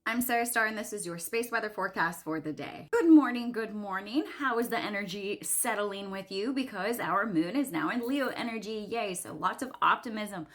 I'm Sarah Starr, and this is your space weather forecast for the day. Good morning, good morning. How is the energy settling with you? Because our moon is now in Leo energy, yay. So lots of optimism,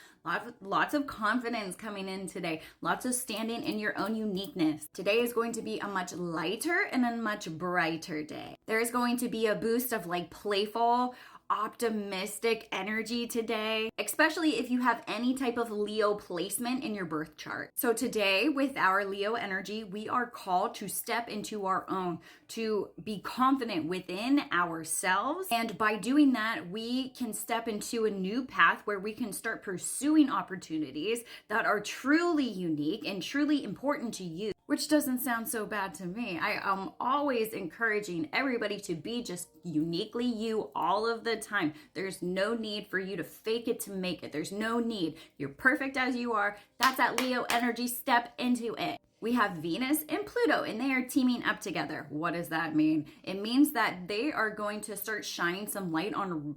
lots of confidence coming in today, lots of standing in your own uniqueness. Today is going to be a much lighter and a much brighter day. There is going to be a boost of playful, optimistic energy today, especially if you have any type of Leo placement in your birth chart. So today with our Leo energy, we are called to step into our own, to be confident within ourselves. And by doing that, we can step into a new path where we can start pursuing opportunities that are truly unique and truly important to you. Which doesn't sound so bad to me. I am always encouraging everybody to be just uniquely you all of the time. There's no need for you to fake it to make it. There's no need. You're perfect as you are. That's that Leo energy. Step into it. We have Venus and Pluto, and they are teaming up together. What does that mean? It means that they are going to start shining some light on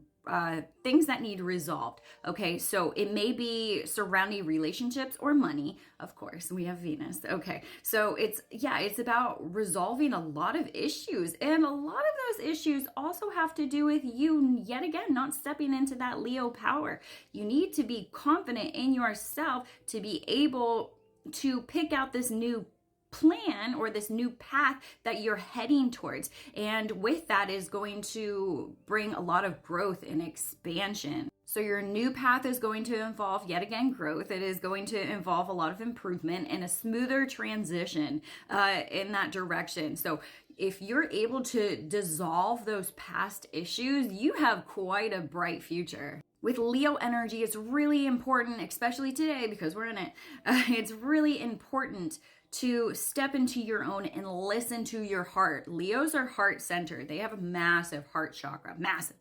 things that need resolved. Okay, so it may be surrounding relationships or money. Of course, we have Venus. Okay, so it's about resolving a lot of issues, and a lot of those issues also have to do with you, yet again, not stepping into that Leo power. You need to be confident in yourself to be able to pick out this new plan or this new path that you're heading towards, and with that is going to bring a lot of growth and expansion. So your new path is going to involve, yet again, growth. It is going to involve a lot of improvement and a smoother transition in that direction. So if you're able to dissolve those past issues, you have quite a bright future. With Leo energy, it's really important, especially today because we're in it, it's really important to step into your own and listen to your heart. Leos are heart-centered. They have a massive heart chakra, massive.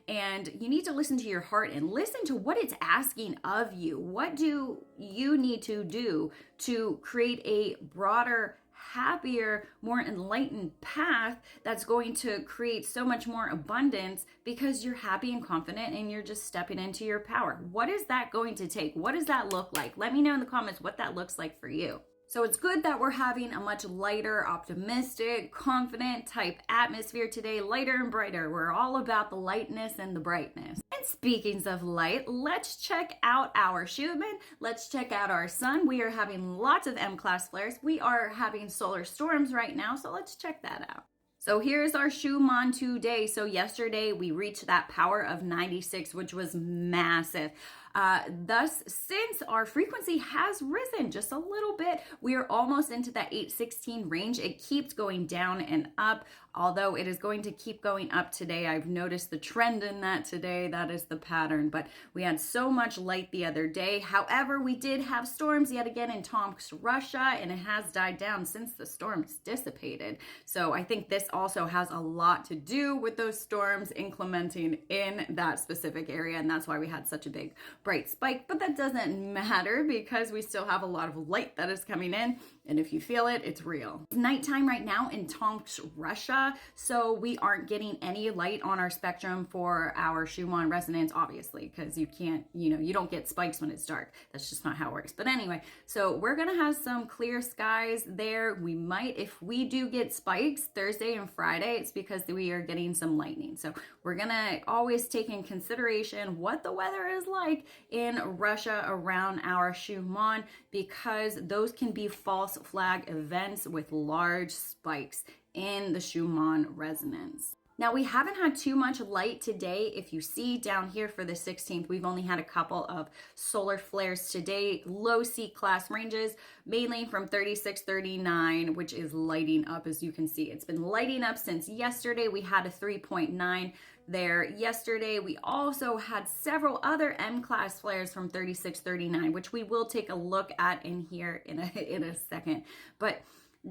And you need to listen to your heart and listen to what it's asking of you. What do you need to do to create a broader, happier, more enlightened path that's going to create so much more abundance because you're happy and confident and you're just stepping into your power? What is that going to take? What does that look like? Let me know in the comments what that looks like for you. So it's good that we're having a much lighter, optimistic, confident type atmosphere today, lighter and brighter. We're all about the lightness and the brightness. And speaking of light, let's check out our Schumann. Let's check out our sun. We are having lots of M-class flares. We are having solar storms right now, so let's check that out. So here's our Schumann today. So yesterday we reached that power of 96, which was massive. Thus, since our frequency has risen just a little bit, we are almost into that 816 range. It keeps going down and up, although it is going to keep going up today. I've noticed the trend in that today. That is the pattern, but we had so much light the other day. However, we did have storms yet again in Tomsk, Russia, and it has died down since the storms dissipated. So I think this also has a lot to do with those storms incrementing in that specific area, and that's why we had such a big bright spike. But that doesn't matter because we still have a lot of light that is coming in, and if you feel it, it's real. It's nighttime right now in Tomsk, Russia, so we aren't getting any light on our spectrum for our Schumann resonance, obviously, because you can't, you don't get spikes when it's dark. That's just not how it works. But anyway, so we're gonna have some clear skies there. We might, if we do get spikes Thursday and Friday, it's because we are getting some lightning. So we're gonna always take in consideration what the weather is like in Russia around our Schumann, because those can be false flag events with large spikes in the Schumann resonance. Now, we haven't had too much light today. If you see down here for the 16th, we've only had a couple of solar flares today, low C-class ranges, mainly from 3639, which is lighting up. As you can see, it's been lighting up since yesterday. We had a 3.9 there yesterday. We also had several other M-class flares from 3639, which we will take a look at in here in a second. But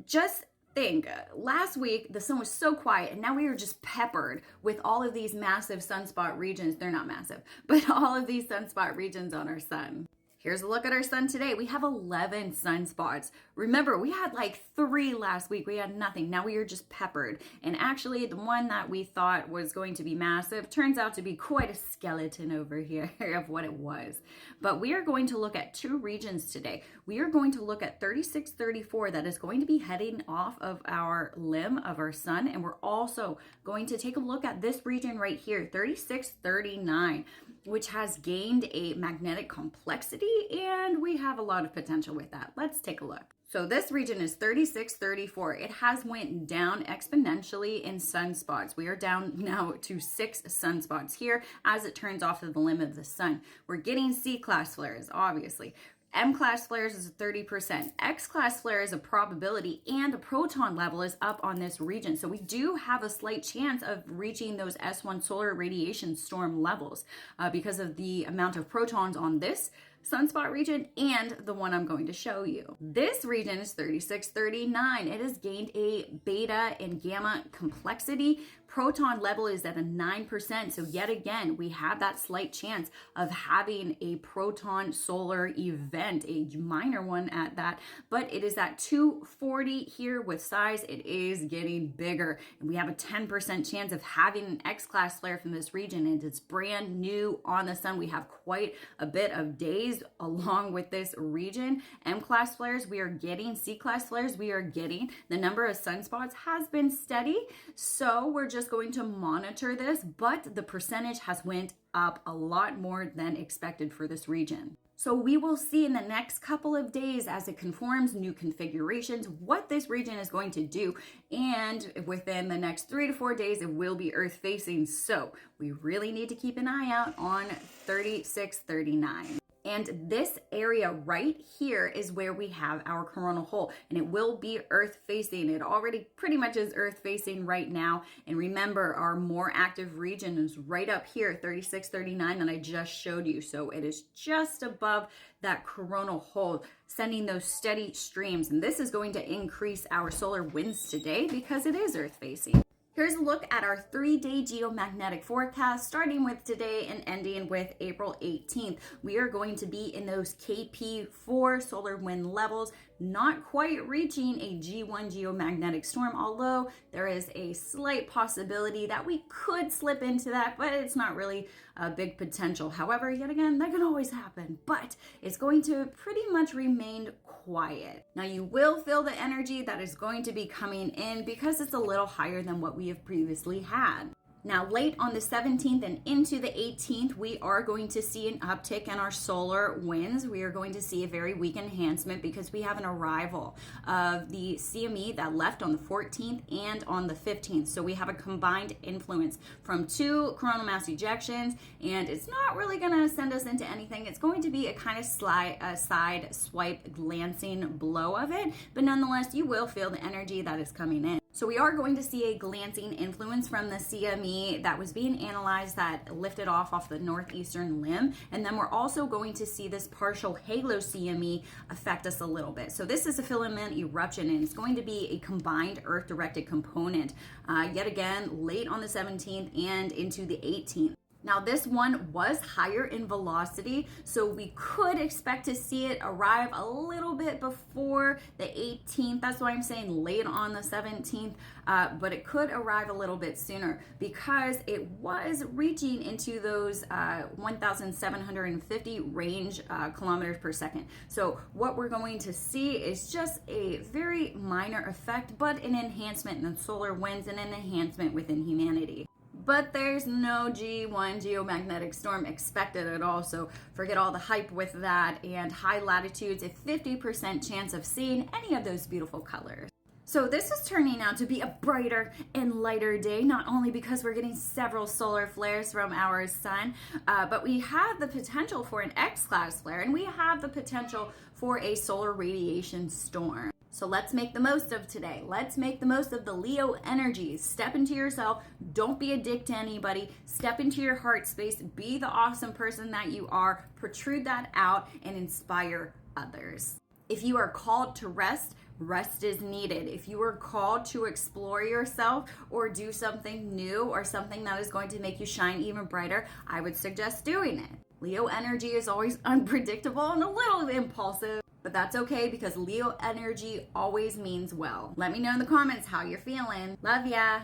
just think, last week the sun was so quiet, and now we are just peppered with all of these massive sunspot regions. They're not massive, but all of these sunspot regions on our sun. Here's a look at our sun today. We have 11 sunspots. Remember, we had like 3 last week. We had nothing. Now we are just peppered. And actually, the one that we thought was going to be massive turns out to be quite a skeleton over here of what it was. But we are going to look at 2 regions today. We are going to look at 3634 that is going to be heading off of our limb of our sun. And we're also going to take a look at this region right here, 3639, which has gained a magnetic complexity, and we have a lot of potential with that. Let's take a look. So this region is 3634. It has went down exponentially in sunspots. We are down now to 6 sunspots here as it turns off of the limb of the sun. We're getting C-class flares, obviously. M-class flares is 30%. X-class flare is a probability, and the proton level is up on this region. So we do have a slight chance of reaching those S1 solar radiation storm levels because of the amount of protons on this sunspot region and the one I'm going to show you. This region is 3639. It has gained a beta and gamma complexity. Proton level is at a 9%. So yet again, we have that slight chance of having a proton solar event, a minor one at that, but it is at 240 here with size. It is getting bigger, and we have a 10% chance of having an X-class flare from this region, and it's brand new on the sun. We have quite a bit of days along with this region. M-class flares we are getting, C-class flares we are getting. The number of sunspots has been steady, so we're just going to monitor this, but the percentage has went up a lot more than expected for this region. So we will see in the next couple of days as it conforms new configurations what this region is going to do, and within the next 3 to 4 days it will be Earth facing, so we really need to keep an eye out on 3639. And this area right here is where we have our coronal hole, and it will be Earth facing. It already pretty much is Earth facing right now. And remember, our more active region is right up here, 3639 that I just showed you. So it is just above that coronal hole, sending those steady streams. And this is going to increase our solar winds today because it is Earth facing. Here's a look at our 3-day geomagnetic forecast, starting with today and ending with April 18th. We are going to be in those KP4 solar wind levels, not quite reaching a G1 geomagnetic storm, although there is a slight possibility that we could slip into that, but it's not really a big potential. However, yet again, that can always happen, but it's going to pretty much remain quiet. Now you will feel the energy that is going to be coming in because it's a little higher than what we have previously had. Now, late on the 17th and into the 18th, we are going to see an uptick in our solar winds. We are going to see a very weak enhancement because we have an arrival of the CME that left on the 14th and on the 15th. So we have a combined influence from 2 coronal mass ejections, and it's not really going to send us into anything. It's going to be a kind of side swipe glancing blow of it, but nonetheless, you will feel the energy that is coming in. So we are going to see a glancing influence from the CME that was being analyzed that lifted off the northeastern limb. And then we're also going to see this partial halo CME affect us a little bit. So this is a filament eruption, and it's going to be a combined Earth-directed component yet again late on the 17th and into the 18th. Now this one was higher in velocity, so we could expect to see it arrive a little bit before the 18th. That's why I'm saying late on the 17th, but it could arrive a little bit sooner because it was reaching into those 1,750 range kilometers per second. So what we're going to see is just a very minor effect, but an enhancement in the solar winds and an enhancement within humanity. But there's no G1 geomagnetic storm expected at all, so forget all the hype with that. And high latitudes, a 50% chance of seeing any of those beautiful colors. So this is turning out to be a brighter and lighter day, not only because we're getting several solar flares from our sun, but we have the potential for an X-class flare, and we have the potential for a solar radiation storm. So let's make the most of today. Let's make the most of the Leo energy. Step into yourself. Don't be a dick to anybody. Step into your heart space. Be the awesome person that you are. Protrude that out and inspire others. If you are called to rest, rest is needed. If you are called to explore yourself or do something new or something that is going to make you shine even brighter, I would suggest doing it. Leo energy is always unpredictable and a little impulsive, but that's okay because Leo energy always means well. Let me know in the comments how you're feeling. Love ya.